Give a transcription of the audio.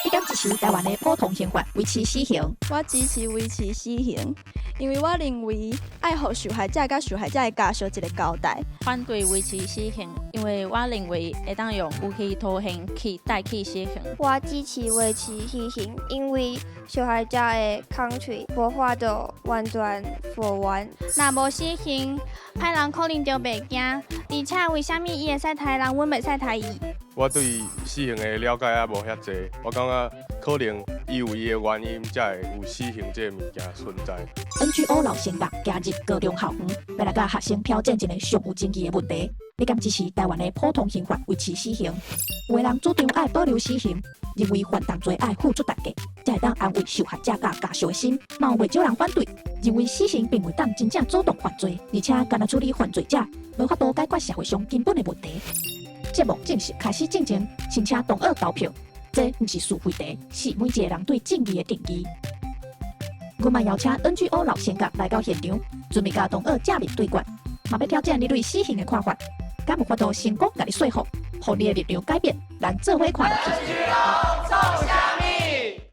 你敢支持台湾的普通刑法维持死刑？我支持维持死刑，因为我认为爱互受害者甲受害者的家属一个交代。反对维持死刑，因为我认为会当用武器徒刑去代替死刑。我支持维持死刑，因为受害者的抗拒无法度完全复原。若无死刑，歹人可能就袂惊，而且为虾米伊会使杀人，阮袂使杀伊？我对死刑的了解也无遐济，我感觉可能伊有伊的原因，才会有死刑这个物件存在。NGO 老成学加入高中校园，要来甲学生挑战一个上有争议的问题。你敢支持台湾的普通刑法维持死刑？有的人主张爱保留死刑，认为犯重罪爱付出代价，才会当安慰受害者甲家属的心。嘛有袂少人反对，认为死刑并未当真正阻挡犯罪，而且干那处理犯罪者，无法度解决社会上根本的问题。节目正式开始进前，请请同学投票。这不是是非题，是每一个人对正义的定义。我嘛邀请 NGO 老成学来到现场，准备甲同学正面对决，嘛要挑战你对死刑的看法。敢有法度成功甲你说服，互你的力量改变，咱做伙看落去。